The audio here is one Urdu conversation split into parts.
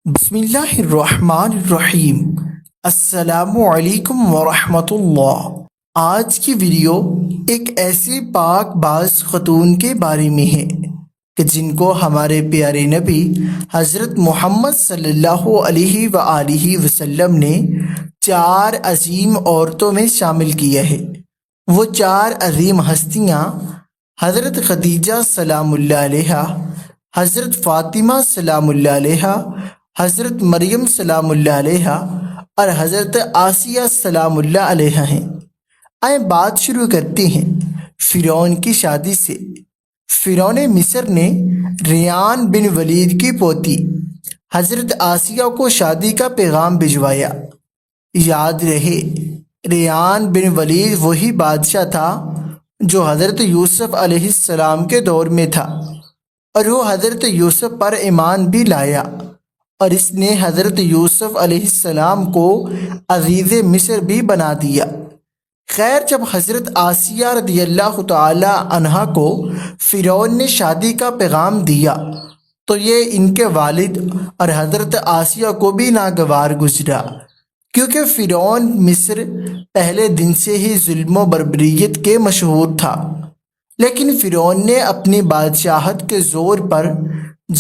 بسم اللہ الرحمن الرحیم۔ السلام علیکم ورحمۃ اللہ۔ آج کی ویڈیو ایک ایسی پاک باز خاتون کے بارے میں ہے کہ جن کو ہمارے پیارے نبی حضرت محمد صلی اللہ علیہ وآلہ وسلم نے 4 عظیم عورتوں میں شامل کیا ہے۔ وہ 4 عظیم ہستیاں حضرت خدیجہ سلام اللہ علیہا، حضرت فاطمہ سلام اللہ علیہا، حضرت مریم سلام اللہ علیہا اور حضرت آسیہ سلام اللہ علیہا ہیں۔ آئیں بات شروع کرتے ہیں فرعون کی شادی سے۔ فرعون مصر نے ریان بن ولید کی پوتی حضرت آسیہ کو شادی کا پیغام بھجوایا۔ یاد رہے، ریان بن ولید وہی بادشاہ تھا جو حضرت یوسف علیہ السلام کے دور میں تھا، اور وہ حضرت یوسف پر ایمان بھی لایا، اور اس نے حضرت یوسف علیہ السلام کو عزیز مصر بھی بنا دیا۔ خیر، جب حضرت آسیہ رضی اللہ تعالی عنہا کو فرعون نے شادی کا پیغام دیا تو یہ ان کے والد اور حضرت آسیہ کو بھی ناگوار گزرا، کیونکہ فرعون مصر پہلے دن سے ہی ظلم و بربریت کے مشہور تھا۔ لیکن فرعون نے اپنی بادشاہت کے زور پر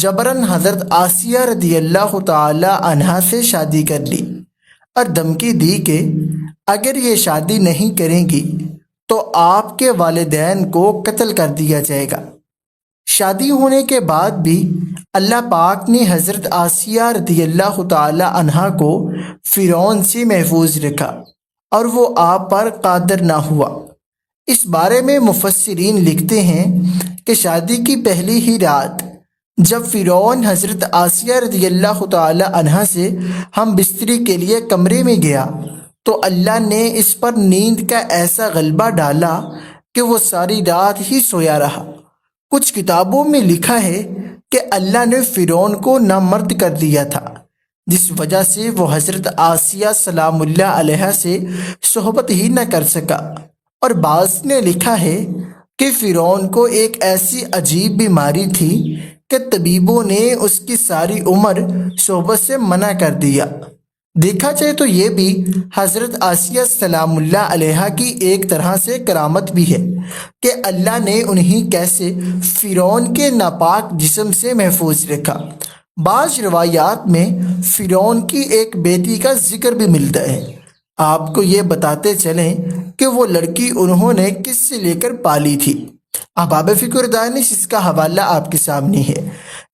جبراً حضرت آسیہ رضی اللہ تعالی عنہا سے شادی کر لی اور دھمکی دی کہ اگر یہ شادی نہیں کریں گی تو آپ کے والدین کو قتل کر دیا جائے گا۔ شادی ہونے کے بعد بھی اللہ پاک نے حضرت آسیہ رضی اللہ تعالی عنہا کو فرعون سے محفوظ رکھا اور وہ آپ پر قادر نہ ہوا۔ اس بارے میں مفسرین لکھتے ہیں کہ شادی کی پہلی ہی رات جب فرعون حضرت آسیہ رضی اللہ تعالی عنہا سے ہم بستری کے لیے کمرے میں گیا تو اللہ نے اس پر نیند کا ایسا غلبہ ڈالا کہ وہ ساری رات ہی سویا رہا۔ کچھ کتابوں میں لکھا ہے کہ اللہ نے فرعون کو نامرد کر دیا تھا، جس وجہ سے وہ حضرت آسیہ سلام اللہ علیہا سے صحبت ہی نہ کر سکا، اور بعض نے لکھا ہے کہ فرعون کو ایک ایسی عجیب بیماری تھی کہ طبیبوں نے اس کی ساری عمر صحبت سے منع کر دیا۔ دیکھا جائے تو یہ بھی حضرت آسیہ سلام اللہ علیہا کی ایک طرح سے کرامت بھی ہے کہ اللہ نے انہیں کیسے فرعون کے ناپاک جسم سے محفوظ رکھا۔ بعض روایات میں فرعون کی ایک بیٹی کا ذکر بھی ملتا ہے۔ آپ کو یہ بتاتے چلیں کہ وہ لڑکی انہوں نے کس سے لے کر پالی تھی۔ احباب فکر دانش، اس کا حوالہ آپ کے سامنے ہے۔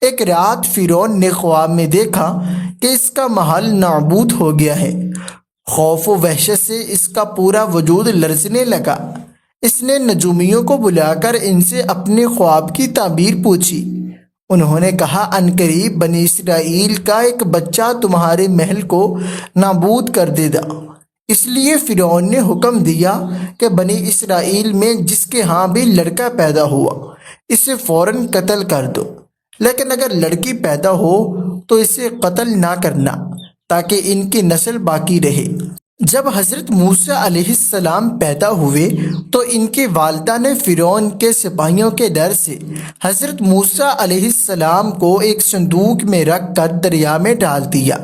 ایک رات فرعون نے خواب میں دیکھا کہ اس کا محل نابود ہو گیا ہے۔ خوف و وحشت سے اس کا پورا وجود لرزنے لگا۔ اس نے نجومیوں کو بلا کر ان سے اپنے خواب کی تعبیر پوچھی۔ انہوں نے کہا، عنقریب بنی اسرائیل کا ایک بچہ تمہارے محل کو نابود کر دے گا۔ اس لیے فرعون نے حکم دیا کہ بنی اسرائیل میں جس کے ہاں بھی لڑکا پیدا ہوا اسے فوراً قتل کر دو، لیکن اگر لڑکی پیدا ہو تو اسے قتل نہ کرنا تاکہ ان کی نسل باقی رہے۔ جب حضرت موسیٰ علیہ السلام پیدا ہوئے تو ان کی والدہ نے فرعون کے سپاہیوں کے ڈر سے حضرت موسیٰ علیہ السلام کو ایک صندوق میں رکھ کر دریا میں ڈال دیا۔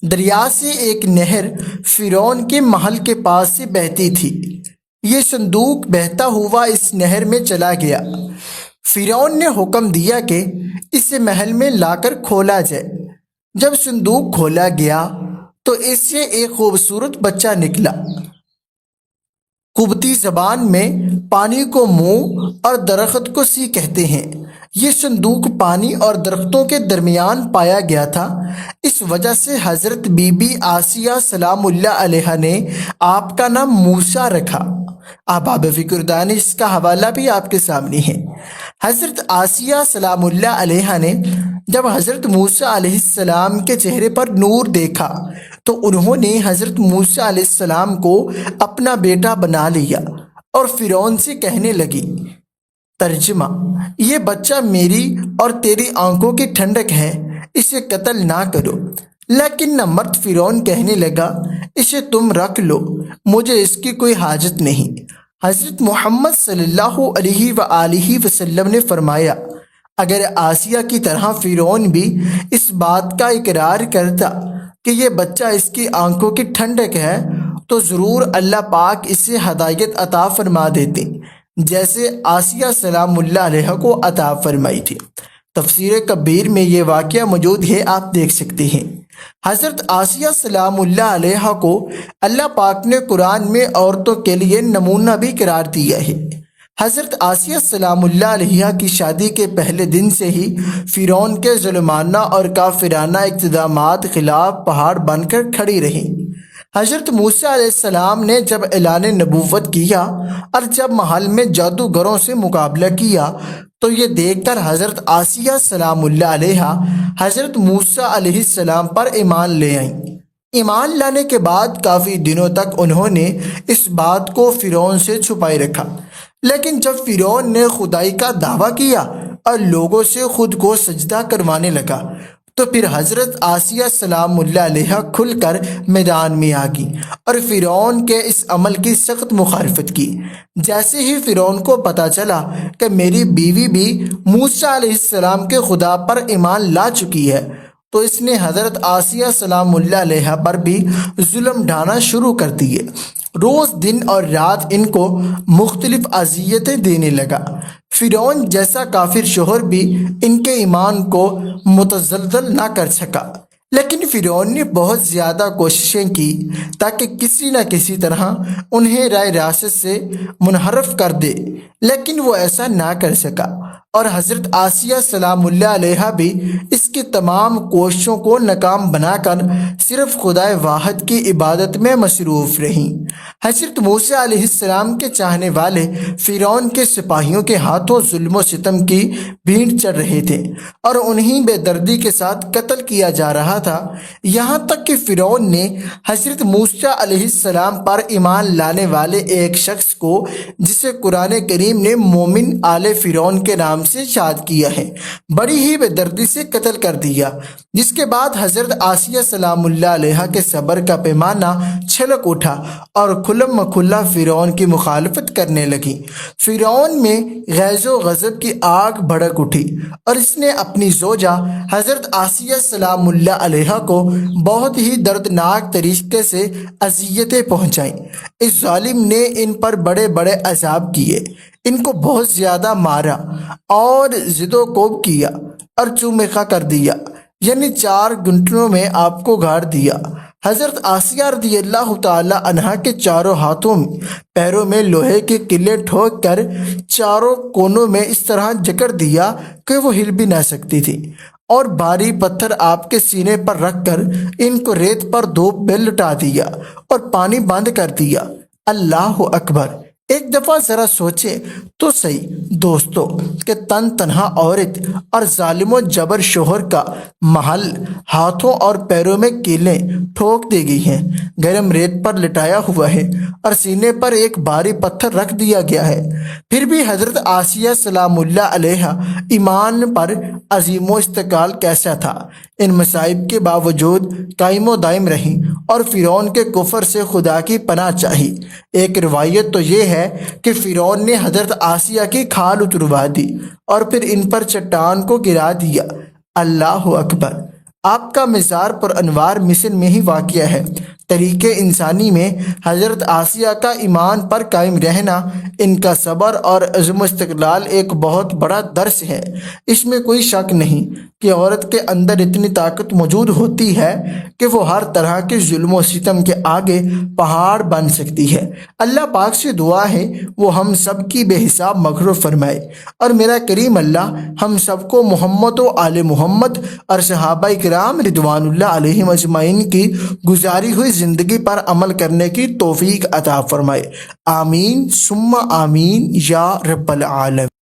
دریا سے ایک نہر فرعون کے محل کے پاس سے بہتی تھی۔ یہ صندوق بہتا ہوا اس نہر میں چلا گیا۔ فرعون نے حکم دیا کہ اسے محل میں لا کر کھولا جائے۔ جب صندوق کھولا گیا تو اس سے ایک خوبصورت بچہ نکلا۔ قبطی زبان میں پانی کو منہ اور درخت کو سی کہتے ہیں۔ یہ صندوق پانی اور درختوں کے درمیان پایا گیا تھا۔ اس وجہ سے حضرت بی بی آسیہ سلام اللہ علیہا نے آپ کا نام موسیٰ رکھا۔ احباب فکر دانش، اس کا حوالہ بھی آپ کے سامنے ہے۔ حضرت آسیہ سلام اللہ علیہا نے جب حضرت موسیٰ علیہ السلام کے چہرے پر نور دیکھا تو انہوں نے حضرت موسیٰ علیہ السلام کو اپنا بیٹا بنا لیا اور فرعون سے کہنے لگی۔ ترجمہ: یہ بچہ میری اور تیری آنکھوں کی ٹھنڈک ہے، اسے قتل نہ کرو۔ لیکن نامرد فرعون کہنے لگا، اسے تم رکھ لو، مجھے اس کی کوئی حاجت نہیں۔ حضرت محمد صلی اللہ علیہ وآلہ وسلم نے فرمایا، اگر آسیہ کی طرح فرعون بھی اس بات کا اقرار کرتا کہ یہ بچہ اس کی آنکھوں کی ٹھنڈک ہے تو ضرور اللہ پاک اسے ہدایت عطا فرما دیتے، جیسے آسیہ سلام اللہ علیہ کو عطا فرمائی تھی۔ تفسیر کبیر میں یہ واقعہ موجود ہے، آپ دیکھ سکتے ہیں۔ حضرت آسیہ سلام اللہ علیہ کو اللہ پاک نے قرآن میں عورتوں کے لیے نمونہ بھی قرار دیا ہے۔ حضرت آسیہ سلام اللہ علیہ کی شادی کے پہلے دن سے ہی فرعون کے ظلمانہ اور کافرانہ اقدامات خلاف پہاڑ بن کر کھڑی رہیں۔ حضرت موسیٰ علیہ السلام نے جب اعلان نبوت کیا اور جب محل میں جادوگروں سے مقابلہ کیا تو یہ دیکھ کر حضرت آسیہ سلام اللہ علیہ حضرت موسیٰ علیہ السلام پر ایمان لے آئیں۔ ایمان لانے کے بعد کافی دنوں تک انہوں نے اس بات کو فرعون سے چھپائے رکھا، لیکن جب فرعون نے خدائی کا دعویٰ کیا اور لوگوں سے خود کو سجدہ کروانے لگا تو پھر حضرت آسیہ سلام اللہ علیہ کھل کر میدان میں آ گئی اور فرعون کے اس عمل کی سخت مخالفت کی۔ جیسے ہی فرعون کو پتہ چلا کہ میری بیوی بھی موسیٰ علیہ السلام کے خدا پر ایمان لا چکی ہے تو اس نے حضرت آسیہ سلام اللہ علیہ پر بھی ظلم ڈھانا شروع کر دیے۔ روز دن اور رات ان کو مختلف اذیتیں دینے لگا۔ فرعون جیسا کافر شوہر بھی ان کے ایمان کو متزلزل نہ کر سکا، لیکن فرعون نے بہت زیادہ کوششیں کی تاکہ کسی نہ کسی طرح انہیں رائے راست سے منحرف کر دے، لیکن وہ ایسا نہ کر سکا، اور حضرت آسیہ سلام اللہ علیہ بھی اس کی تمام کوششوں کو ناکام بنا کر صرف خدائے واحد کی عبادت میں مصروف رہیں۔ حضرت موسیٰ علیہ السلام کے چاہنے والے فرعون کے سپاہیوں کے ہاتھوں ظلم و ستم کی بھینٹ چڑھ رہے تھے اور انہیں بے دردی کے ساتھ قتل کیا جا رہا تھا، یہاں تک کہ فرعون نے حضرت موسیٰ علیہ السلام پر ایمان لانے والے ایک شخص کو، جسے قرآن کریم نے مومن آل فرعون کے نام سے شاد کیا ہے، بڑی ہی بے دردی سے قتل کر دیا، جس کے بعد حضرت آسیہ سلام اللہ علیہ کے صبر کا پیمانہ چھلک اٹھا اور کھلم کھلا فرعون کی مخالفت کرنے لگی۔ فرعون میں غیظ و غضب کی آگ بھڑک اٹھی اور اس نے اپنی زوجہ حضرت آسیہ سلام اللہ علیہ کو بہت ہی دردناک طریقے سے اذیتیں پہنچائیں۔ اس ظالم نے ان پر بڑے بڑے عذاب کیے، ان کو بہت زیادہ مارا اور زد و کوب کیا اور چومخا کر دیا، یعنی 4 گھنٹوں میں آپ کو گاڑ دیا۔ حضرت آسیہ رضی اللہ تعالی عنہا کے چاروں ہاتھوں پیروں میں لوہے کے قلعے ٹھوک کر چاروں کونوں میں اس طرح جکڑ دیا کہ وہ ہل بھی نہ سکتی تھی، اور بھاری پتھر آپ کے سینے پر رکھ کر ان کو ریت پر دھوپ میں لٹا دیا اور پانی بند کر دیا۔ اللہ اکبر! ایک دفعہ ذرا سوچے تو صحیح دوستو کہ تنہا عورت اور ظالم و جبر شوہر کا محل ہاتھوں اور پیروں میں کیلیں ٹھوک دی گئی ہیں، گرم ریت پر لٹایا ہوا ہے اور سینے پر ایک بھاری پتھر رکھ دیا گیا ہے، پھر بھی حضرت آسیہ سلام اللہ علیہ ایمان پر عظیم و استقلال کیسا تھا؟ ان مصائب کے باوجود قائم و دائم رہیں اور فرعون کے کفر سے خدا کی پناہ چاہی۔ ایک روایت تو یہ ہے کہ فرعون نے حضرت آسیہ کی کھال اتروا دی اور پھر ان پر چٹان کو گرا دیا۔ اللہ اکبر! آپ کا مزار پر انوار مصر میں ہی واقع ہے۔ طریقے انسانی میں حضرت آسیہ کا ایمان پر قائم رہنا، ان کا صبر اور عزم و استقلال ایک بہت بڑا درس ہے۔ اس میں کوئی شک نہیں کہ عورت کے اندر اتنی طاقت موجود ہوتی ہے کہ وہ ہر طرح کے ظلم و ستم کے آگے پہاڑ بن سکتی ہے۔ اللہ پاک سے دعا ہے وہ ہم سب کی بے حساب مغفرت فرمائے، اور میرا کریم اللہ ہم سب کو محمد و آل محمد اور صحابہ کرام رضوان اللہ علیہم اجمعین کی گزاری ہوئی زندگی پر عمل کرنے کی توفیق عطا فرمائے۔ آمین ثم آمین یا رب العالمین۔